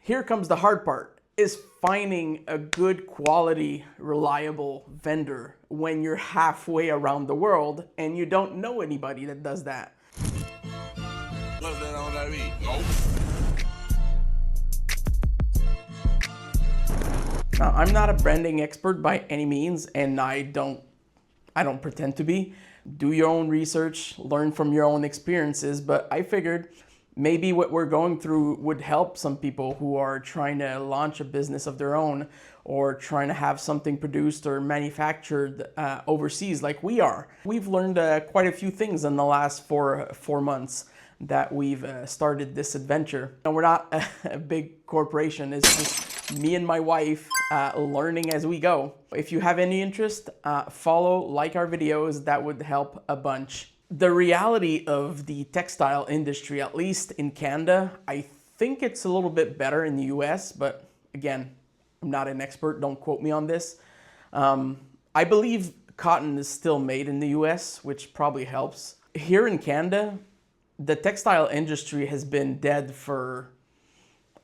Here comes the hard part, is finding a good quality, reliable vendor when you're halfway around the world and you don't know anybody that does that. What's that on that beat? Nope. Now, I'm not a branding expert by any means, and I don't pretend to be. Do your own research, learn from your own experiences, but I figured maybe what we're going through would help some people who are trying to launch a business of their own or trying to have something produced or manufactured overseas like we are. We've learned quite a few things in the last four months that we've started this adventure. And we're not a big corporation, it's just me and my wife learning as we go. If you have any interest, follow, like our videos, that would help a bunch. The reality of the textile industry, at least in Canada, I think it's a little bit better in the US, but again, I'm not an expert, don't quote me on this. I believe cotton is still made in the US, which probably helps. Here in Canada, the textile industry has been dead for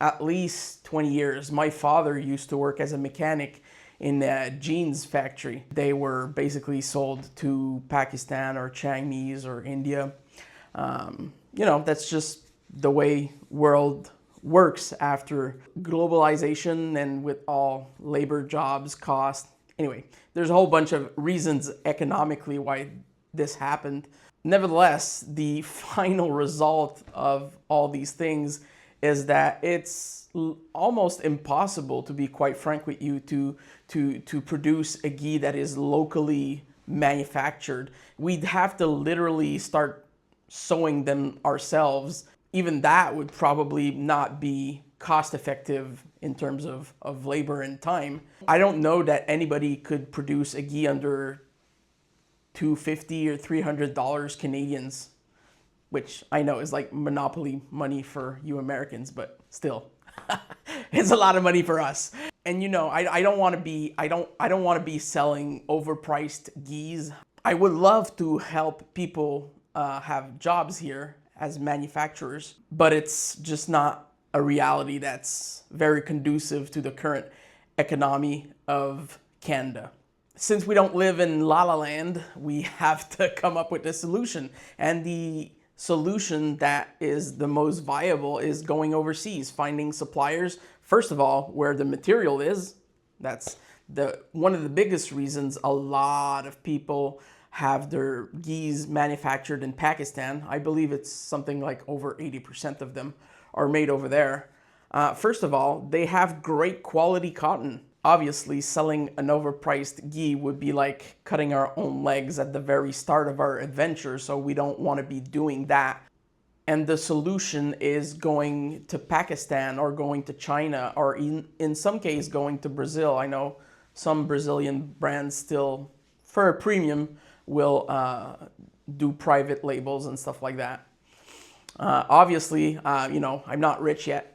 at least 20 years. My father used to work as a mechanic in a jeans factory. They were basically sold to Pakistan or Chinese or India. You know, that's just the way world works after globalization and with all labor, jobs, cost. Anyway, there's a whole bunch of reasons economically why this happened. Nevertheless, the final result of all these things is that it's almost impossible, to be quite frank with you, to produce a gi that is locally manufactured. We'd have to literally start sewing them ourselves. Even that would probably not be cost effective in terms of labor and time. I don't know that anybody could produce a gi under $250 or $300 Canadians, which I know is like monopoly money for you Americans, but still, it's a lot of money for us. And you know, I don't want to be selling overpriced gis. I would love to help people have jobs here as manufacturers, but it's just not a reality that's very conducive to the current economy of Canada. Since we don't live in La La Land, we have to come up with a solution. And the solution that is the most viable is going overseas, finding suppliers, first of all, where the material is. That's one of the biggest reasons a lot of people have their gis manufactured in Pakistan. I believe it's something like over 80% of them are made over there. First of all, they have great quality cotton. Obviously, selling an overpriced gi would be like cutting our own legs at the very start of our adventure, so we don't want to be doing that. And the solution is going to Pakistan or going to China or in some case going to Brazil. I know some Brazilian brands still, for a premium, will do private labels and stuff like that. Obviously, you know, I'm not rich yet.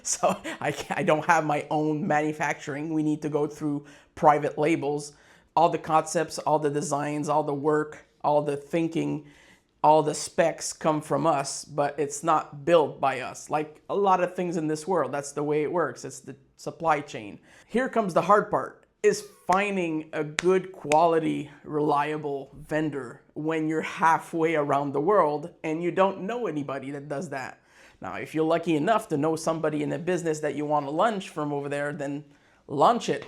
So I don't have my own manufacturing. We need to go through private labels. All the concepts, all the designs, all the work, all the thinking, all the specs come from us, but it's not built by us. Like a lot of things in this world, that's the way it works. It's the supply chain. Here comes the hard part, is finding a good quality, reliable vendor when you're halfway around the world and you don't know anybody that does that. Now, if you're lucky enough to know somebody in a business that you want to launch from over there, then launch it.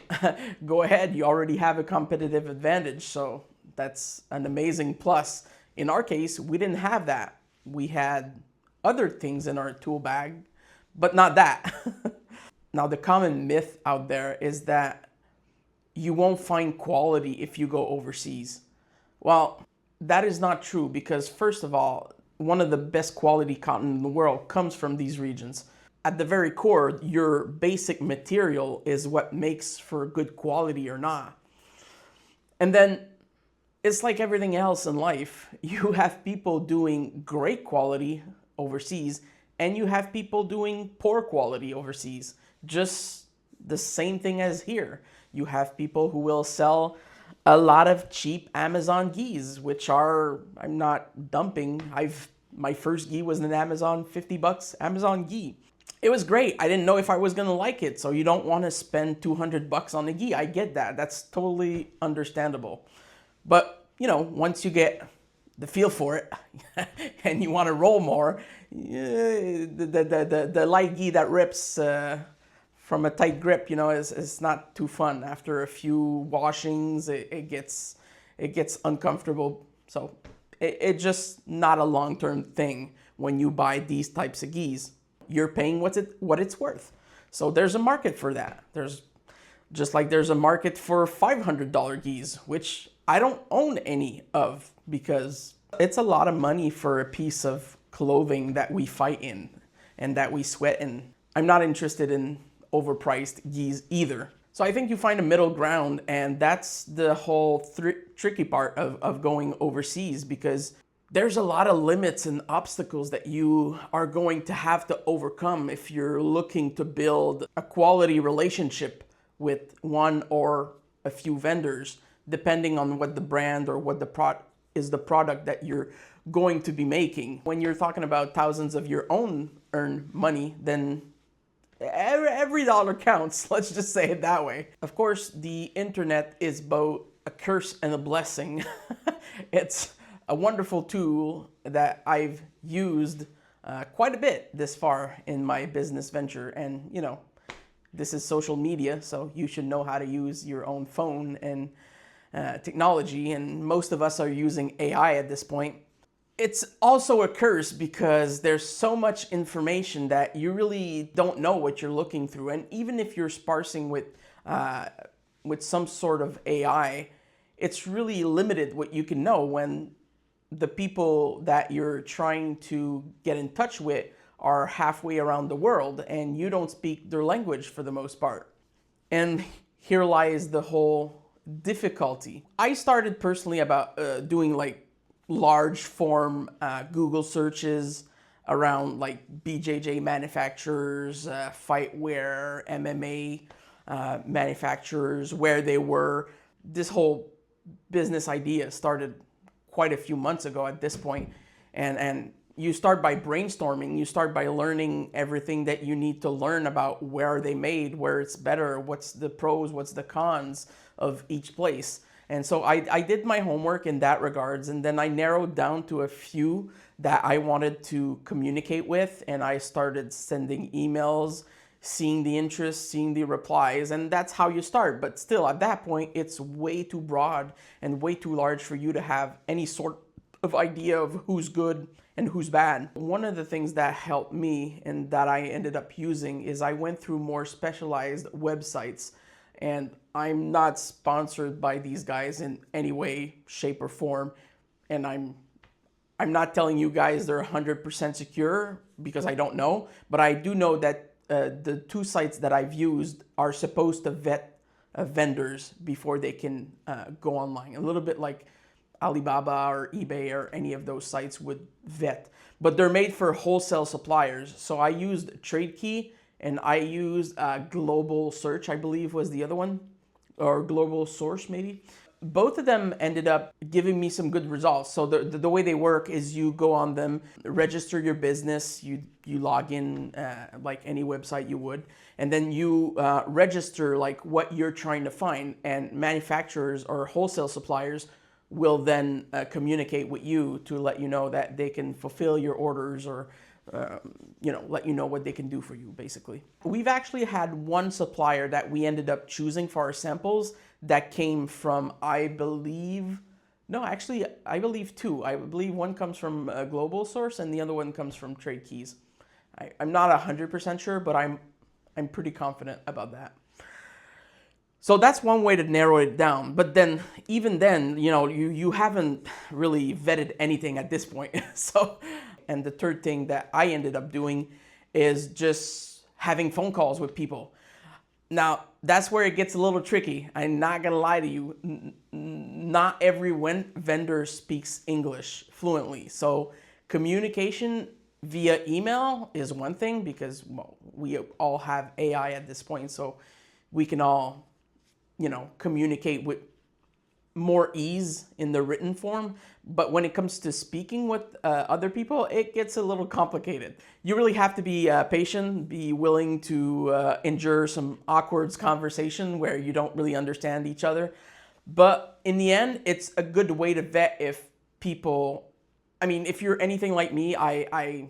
Go ahead, you already have a competitive advantage, so that's an amazing plus. In our case, we didn't have that. We had other things in our tool bag, but not that. Now, the common myth out there is that you won't find quality if you go overseas. Well, that is not true because, first of all, one of the best quality cotton in the world comes from these regions. At the very core, your basic material is what makes for good quality or not. And then it's like everything else in life. You have people doing great quality overseas and you have people doing poor quality overseas. Just the same thing as here. You have people who will sell a lot of cheap Amazon gis, which are, I'm not dumping. My first gi was an Amazon $50 Amazon gi. It was great. I didn't know if I was gonna like it, so you don't want to spend $200 on a gi. I get that. That's totally understandable. But once you get the feel for it and you want to roll more, the light gi that rips from a tight grip, is not too fun. After a few washings, it gets uncomfortable. So it's just not a long-term thing when you buy these types of gis. You're paying what it's worth. So there's a market for that. There's a market for $500 gis, which I don't own any of because it's a lot of money for a piece of clothing that we fight in and that we sweat in. I'm not interested in overpriced gis either. So I think you find a middle ground, and that's the whole tricky part of going overseas, because there's a lot of limits and obstacles that you are going to have to overcome if you're looking to build a quality relationship with one or a few vendors, depending on what the brand or what the product that you're going to be making. When you're talking about thousands of your own earned money, then every dollar counts. Let's just say it that way. Of course, the internet is both a curse and a blessing. It's a wonderful tool that I've used quite a bit this far in my business venture. And, this is social media, so you should know how to use your own phone and technology. And most of us are using AI at this point. It's also a curse because there's so much information that you really don't know what you're looking through. And even if you're sparsing with some sort of AI, it's really limited what you can know when the people that you're trying to get in touch with are halfway around the world and you don't speak their language for the most part. And here lies the whole difficulty. I started personally about doing like large form Google searches around like BJJ manufacturers, Fightwear, MMA manufacturers, where they were. This whole business idea started quite a few months ago at this point. And you start by brainstorming, you start by learning everything that you need to learn about where they made, where it's better, what's the pros, what's the cons of each place. And so I did my homework in that regards, and then I narrowed down to a few that I wanted to communicate with, and I started sending emails, seeing the interest, seeing the replies, and that's how you start. But still, at that point, it's way too broad and way too large for you to have any sort of idea of who's good and who's bad. One of the things that helped me and that I ended up using is I went through more specialized websites, and I'm not sponsored by these guys in any way, shape, or form, and I'm not telling you guys they're 100% secure because I don't know, but I do know that the two sites that I've used are supposed to vet vendors before they can go online. A little bit like Alibaba or eBay or any of those sites would vet. But they're made for wholesale suppliers. So I used TradeKey and I used Global Search, I believe was the other one, or Global Source maybe. Both of them ended up giving me some good results. So the way they work is you go on them, register your business, you log in like any website you would, and then you register like what you're trying to find, and manufacturers or wholesale suppliers will then communicate with you to let you know that they can fulfill your orders or let you know what they can do for you, basically. We've actually had one supplier that we ended up choosing for our samples that came from, I believe two. I believe one comes from a Global Source and the other one comes from TradeKeys. I'm not 100% sure, but I'm pretty confident about that. So that's one way to narrow it down. But then, even then, you haven't really vetted anything at this point. And the third thing that I ended up doing is just having phone calls with people. Now, that's where it gets a little tricky. I'm not gonna lie to you. Not every vendor speaks English fluently. So communication via email is one thing because, well, we all have AI at this point. So we can all, communicate with more ease in the written form, but when it comes to speaking with other people, it gets a little complicated. You really have to be patient, be willing to endure some awkward conversation where you don't really understand each other. But in the end, it's a good way to vet if people, I mean, if you're anything like me, I'm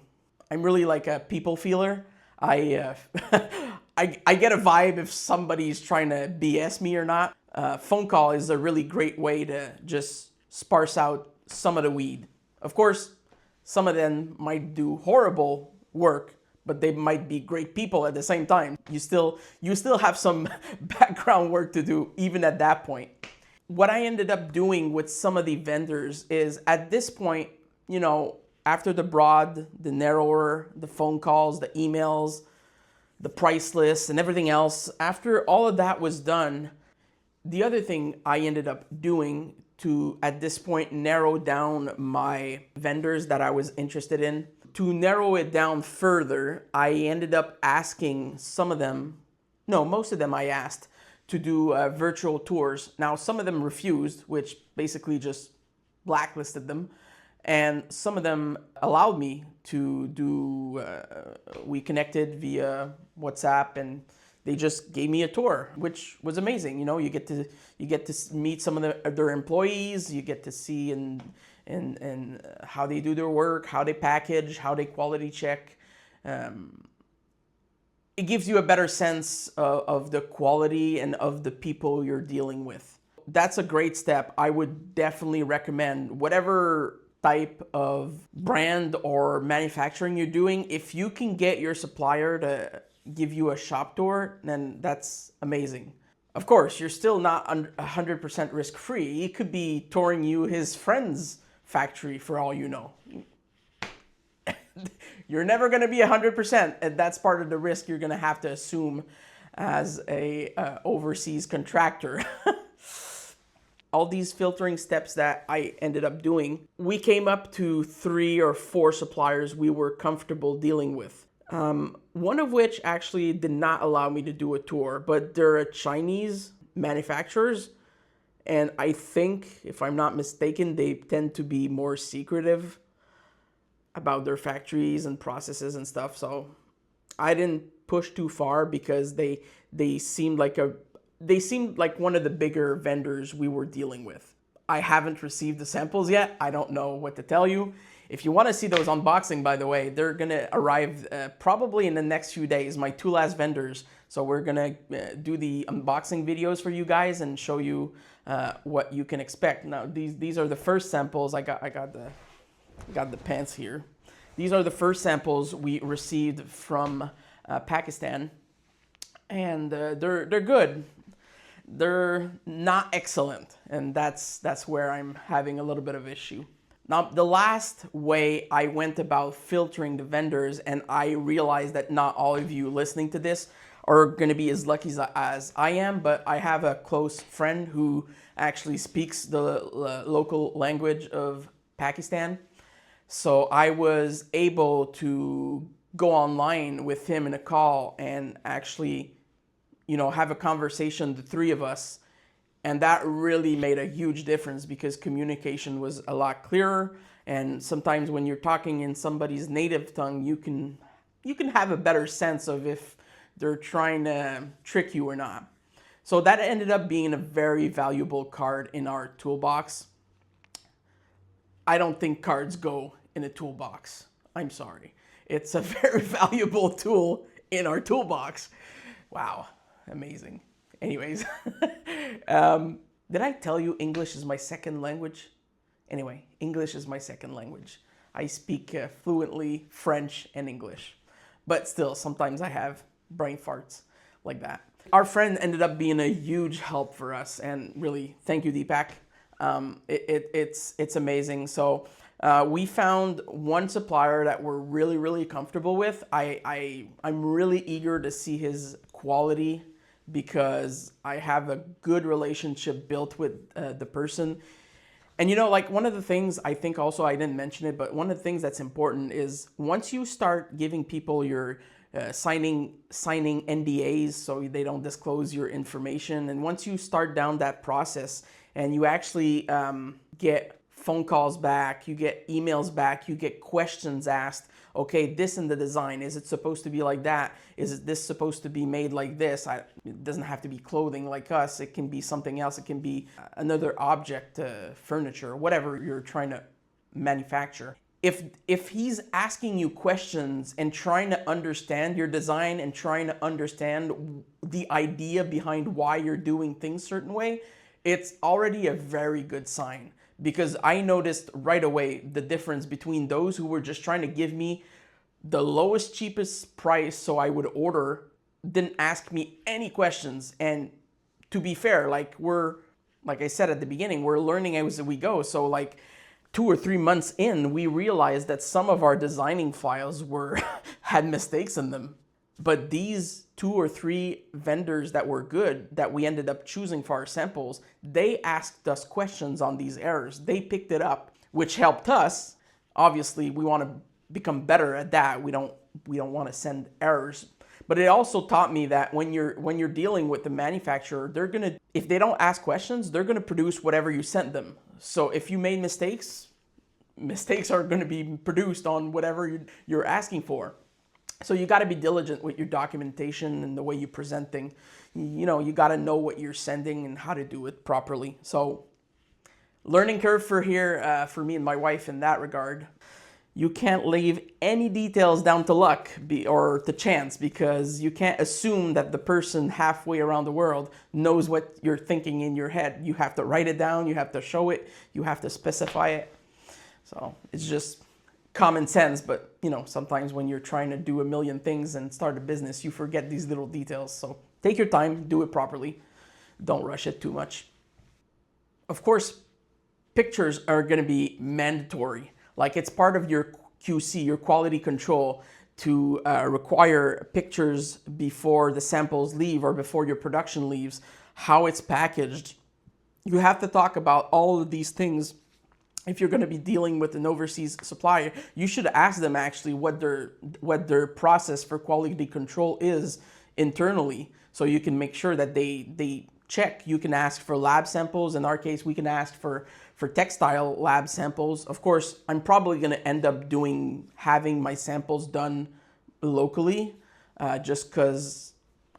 really like a people feeler. I get a vibe if somebody's trying to BS me or not. Phone call is a really great way to just sparse out some of the weed. Of course, some of them might do horrible work, but they might be great people at the same time. You still have some background work to do even at that point. What I ended up doing with some of the vendors is at this point, you know, after the broad, the narrower, the phone calls, the emails, the price list and everything else, after all of that was done, the other thing I ended up doing to, at this point, narrow down my vendors that I was interested in, to narrow it down further, I ended up asking some of them, no, most of them I asked to do virtual tours. Now, some of them refused, which basically just blacklisted them. And some of them allowed me to do, we connected via WhatsApp and they just gave me a tour, which was amazing. You know, you get to meet some of their employees, you get to see and how they do their work, how they package, how they quality check. It gives you a better sense of the quality and of the people you're dealing with. That's a great step. I would definitely recommend whatever type of brand or manufacturing you're doing. If you can get your supplier to give you a shop tour, then that's amazing. Of course, you're still not 100% risk-free. He could be touring you his friend's factory for all you know. You're never going to be 100%, and that's part of the risk you're going to have to assume as a overseas contractor. All these filtering steps that I ended up doing, we came up to 3 or 4 suppliers we were comfortable dealing with. One of which actually did not allow me to do a tour, but they're Chinese manufacturers. And I think, if I'm not mistaken, they tend to be more secretive about their factories and processes and stuff. So I didn't push too far because they seemed like one of the bigger vendors we were dealing with. I haven't received the samples yet. I don't know what to tell you. If you want to see those unboxing, by the way, they're going to arrive probably in the next few days, my 2 last vendors. So we're going to do the unboxing videos for you guys and show you what you can expect. Now, these are the first samples. I got the pants here. These are the first samples we received from Pakistan, and they're good. They're not excellent, and that's where I'm having a little bit of issue. Now, the last way I went about filtering the vendors, and I realized that not all of you listening to this are going to be as lucky as I am, but I have a close friend who actually speaks the local language of Pakistan. So I was able to go online with him in a call and actually, you know, have a conversation, the 3 of us. And that really made a huge difference because communication was a lot clearer. And sometimes when you're talking in somebody's native tongue, you can have a better sense of if they're trying to trick you or not. So that ended up being a very valuable card in our toolbox. I don't think cards go in a toolbox. I'm sorry. It's a very valuable tool in our toolbox. Wow, amazing. Anyways, did I tell you English is my second language? Anyway, English is my second language. I speak fluently French and English, but still sometimes I have brain farts like that. Our friend ended up being a huge help for us, and really, thank you, Deepak. It's amazing. So we found one supplier that we're really comfortable with. I'm really eager to see his quality because I have a good relationship built with the person. And you know, like one of the things I think also, I didn't mention it, but one of the things that's important is once you start giving people your signing NDAs so they don't disclose your information, and once you start down that process and you actually get phone calls back, you get emails back, you get questions asked. Okay, this in the design, is it supposed to be like that? Is this supposed to be made like this? It doesn't have to be clothing like us. It can be something else. It can be another object, furniture, whatever you're trying to manufacture. If he's asking you questions and trying to understand your design and trying to understand the idea behind why you're doing things a certain way, it's already a very good sign. Because I noticed right away the difference between those who were just trying to give me the lowest, cheapest price so I would order, didn't ask me any questions. And to be fair, like I said at the beginning, we're learning as we go. So like 2 or 3 months in, we realized that some of our designing files had mistakes in them. But these 2 or 3 vendors that were good, that we ended up choosing for our samples, they asked us questions on these errors. They picked it up, which helped us. Obviously, we want to become better at that. We don't want to send errors. But it also taught me that when you're dealing with the manufacturer, if they don't ask questions, they're gonna produce whatever you sent them. So if you made mistakes are gonna be produced on whatever you're asking for. So you got to be diligent with your documentation and the way you present things. You got to know what you're sending and how to do it properly. So learning curve for me and my wife in that regard. You can't leave any details down to luck or to chance, because you can't assume that the person halfway around the world knows what you're thinking in your head. You have to write it down. You have to show it. You have to specify it. So it's just common sense, but sometimes when you're trying to do a million things and start a business, you forget these little details. So take your time, do it properly. Don't rush it too much. Of course, pictures are going to be mandatory. Like, it's part of your QC, your quality control, to require pictures before the samples leave or before your production leaves, how it's packaged. You have to talk about all of these things. If you're going to be dealing with an overseas supplier, you should ask them actually what their process for quality control is internally, so you can make sure that they check. You can ask for lab samples. In our case, we can ask for textile lab samples. Of course, I'm probably going to end up having my samples done locally, just because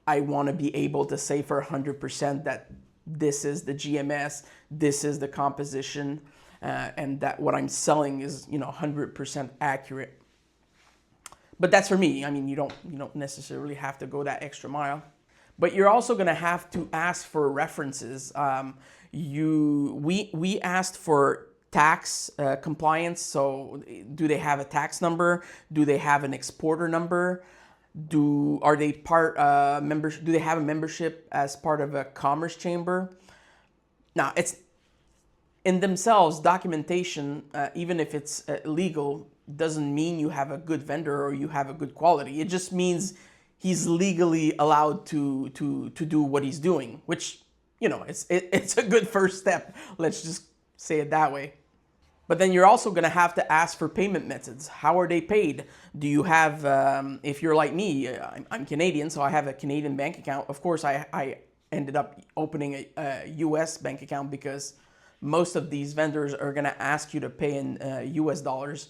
I want to be able to say for 100% that this is the GMS, this is the composition, and that what I'm selling is 100% accurate. But that's for me. I mean, you don't necessarily have to go that extra mile. But you're also going to have to ask for references. We asked for tax compliance. So do they have a tax number? Do they have an exporter number? Are they members? Do they have a membership as part of a commerce chamber? Now, it's in themselves, documentation, even if it's legal, doesn't mean you have a good vendor or you have a good quality. It just means he's legally allowed to do what he's doing, which, it's a good first step. Let's just say it that way. But then you're also going to have to ask for payment methods. How are they paid? Do you have, if you're like me, I'm Canadian, so I have a Canadian bank account. Of course, I ended up opening a US bank account because most of these vendors are going to ask you to pay in US dollars.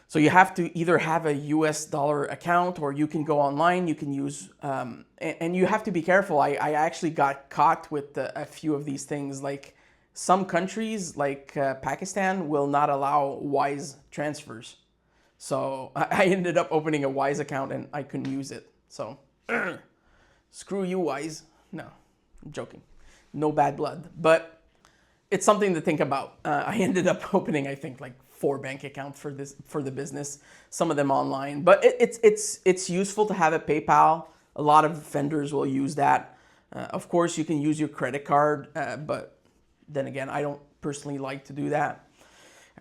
So you have to either have a US dollar account, or you can go online, you can use, and you have to be careful. I actually got caught with a few of these things. Like, some countries, like Pakistan, will not allow Wise transfers. So I ended up opening a Wise account and I couldn't use it. So screw you, Wise. No, I'm joking. No bad blood. But it's something to think about. I ended up opening, I think, like 4 bank accounts for the business, some of them online. But it's useful to have a PayPal. A lot of vendors will use that. Of course, you can use your credit card, but then again, I don't personally like to do that.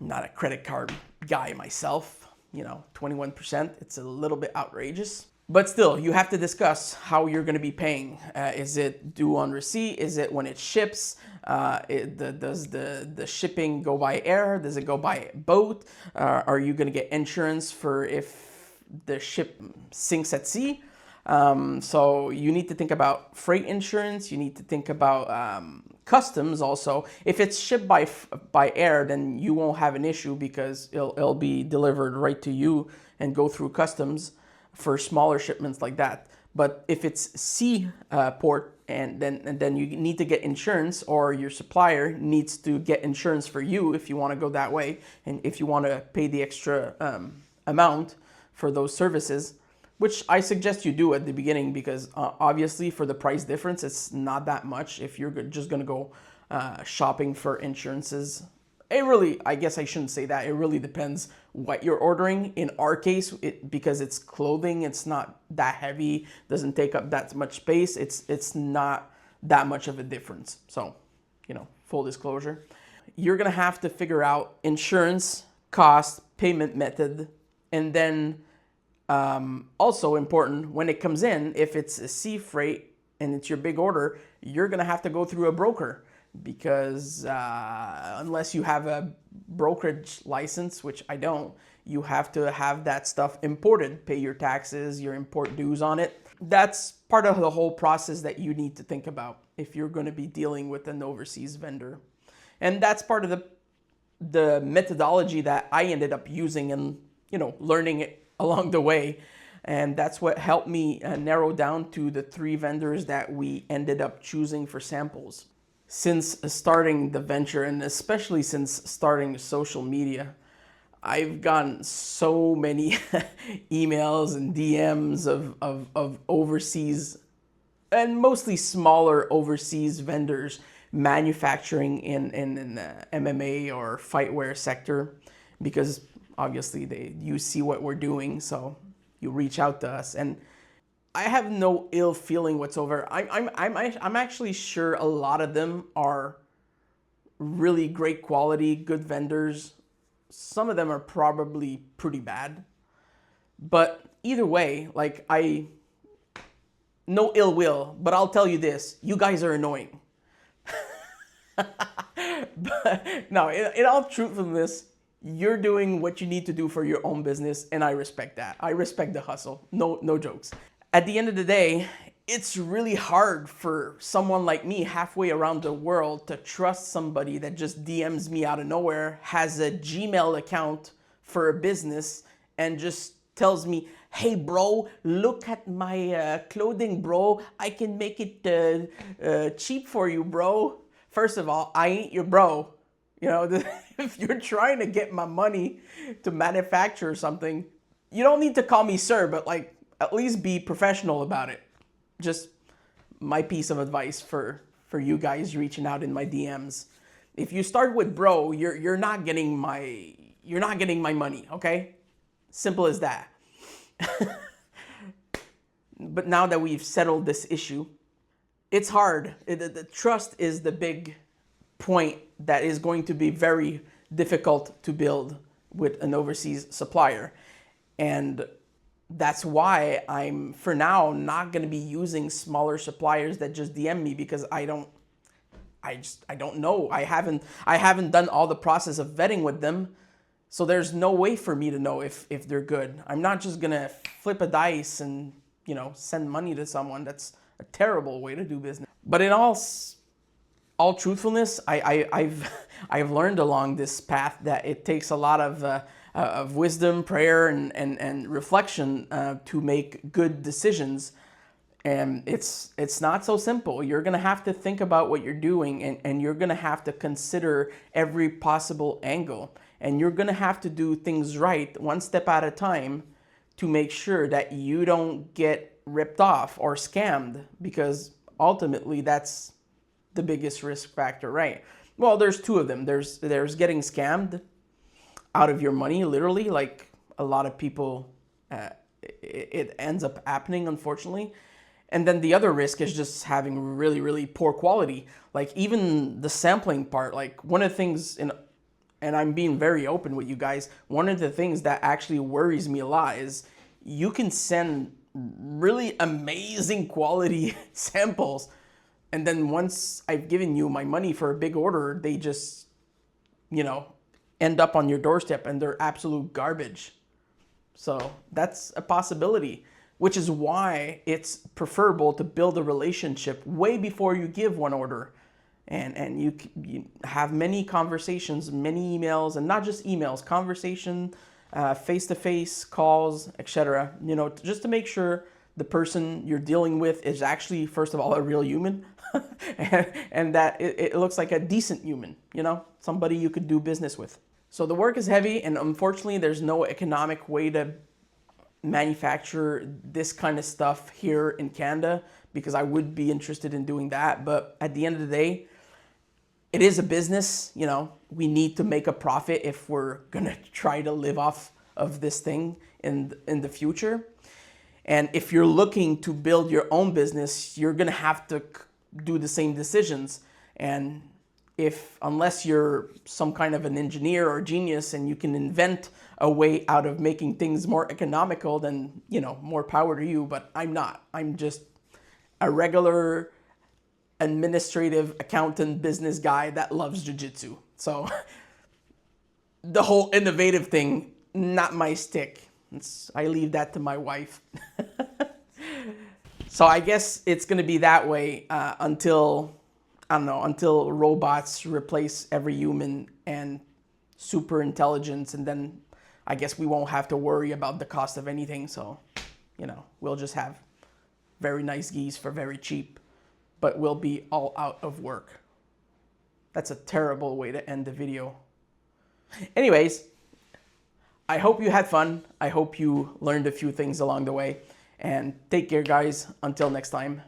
I'm not a credit card guy myself. 21%, it's a little bit outrageous. But still, you have to discuss how you're going to be paying. Is it due on receipt? Is it when it ships? Does the shipping go by air? Does it go by boat? Are you going to get insurance for if the ship sinks at sea? So you need to think about freight insurance. You need to think about customs also. If it's shipped by air, then you won't have an issue because it'll be delivered right to you and go through customs for smaller shipments like that. But if it's sea port, and then you need to get insurance, or your supplier needs to get insurance for you if you want to go that way, and if you want to pay the extra amount for those services, which I suggest you do at the beginning, because obviously for the price difference, it's not that much if you're just going to go shopping for insurances. It really, I guess I shouldn't say that. It really depends what you're ordering. In our case, because it's clothing, it's not that heavy, doesn't take up that much space. It's not that much of a difference. So, full disclosure. You're going to have to figure out insurance, cost, payment method, and then also important, when it comes in, if it's a sea freight and it's your big order, you're going to have to go through a broker, because unless you have a brokerage license, which I don't, you have to have that stuff imported, pay your taxes, your import dues on it. That's part of the whole process that you need to think about if you're going to be dealing with an overseas vendor. And that's part of the methodology that I ended up using and, learning it along the way. And that's what helped me narrow down to the 3 vendors that we ended up choosing for samples. Since starting the venture, and especially since starting social media, I've gotten so many emails and DMs of overseas, and mostly smaller overseas vendors manufacturing in the MMA or fightwear sector, because obviously you see what we're doing, so you reach out to us. And I have no ill feeling whatsoever. I'm actually sure a lot of them are really great quality, good vendors. Some of them are probably pretty bad. But either way, no ill will, but I'll tell you this, you guys are annoying. But no, in all truthfulness, you're doing what you need to do for your own business, and I respect that. I respect the hustle. No jokes. At the end of the day, it's really hard for someone like me halfway around the world to trust somebody that just DMs me out of nowhere, has a Gmail account for a business, and just tells me, hey bro, look at my clothing, bro. I can make it cheap for you, bro. First of all, I ain't your bro. If you're trying to get my money to manufacture something, you don't need to call me sir, but at least be professional about it. Just my piece of advice for you guys reaching out in my DMs. If you start with bro, you're not getting my money, okay? Simple as that. But now that we've settled this issue, it's hard. The trust is the big point that is going to be very difficult to build with an overseas supplier. And that's why I'm, for now, not going to be using smaller suppliers that just DM me, because I don't know. I haven't done all the process of vetting with them. So there's no way for me to know if they're good. I'm not just going to flip a dice and, send money to someone. That's a terrible way to do business. But in all truthfulness, I've learned along this path that it takes a lot of wisdom, prayer, and reflection to make good decisions. And it's not so simple. You're going to have to think about what you're doing, and you're going to have to consider every possible angle. And you're going to have to do things right, one step at a time, to make sure that you don't get ripped off or scammed, because ultimately that's the biggest risk factor, right? Well, there's 2 of them. There's getting scammed out of your money, literally, like a lot of people, it ends up happening, unfortunately. And then the other risk is just having really, really poor quality. Like even the sampling part, one of the things, and I'm being very open with you guys, one of the things that actually worries me a lot is you can send really amazing quality samples, and then once I've given you my money for a big order, they just, end up on your doorstep and they're absolute garbage. So that's a possibility. which is why it's preferable to build a relationship way before you give one order. And you have many conversations, many emails, and not just emails, conversation, face-to-face calls, etc. You know, just to make sure the person you're dealing with is actually, first of all, a real human, and that it looks like a decent human, you know, somebody you could do business with. So the work is heavy, and unfortunately, there's no economic way to manufacture this kind of stuff here in Canada, because I would be interested in doing that. But at the end of the day, it is a business. You know, we need to make a profit if we're gonna try to live off of this thing in the future. And if you're looking to build your own business, you're gonna have to do the same decisions. And unless you're some kind of an engineer or genius and you can invent a way out of making things more economical, then, you know, more power to you. But I'm not. I'm just a regular administrative accountant business guy that loves jiu-jitsu. So the whole innovative thing, not my stick. I leave that to my wife. So I guess it's going to be that way until, I don't know, until robots replace every human and super intelligence, and then I guess we won't have to worry about the cost of anything. So, you know, we'll just have very nice gis for very cheap, but we'll be all out of work. That's a terrible way to end the video. Anyways, I hope you had fun. I hope you learned a few things along the way. And take care, guys. Until next time.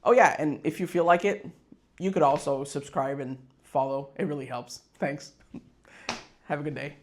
Oh yeah, and if you feel like it, you could also subscribe and follow. It really helps. Thanks. Have a good day.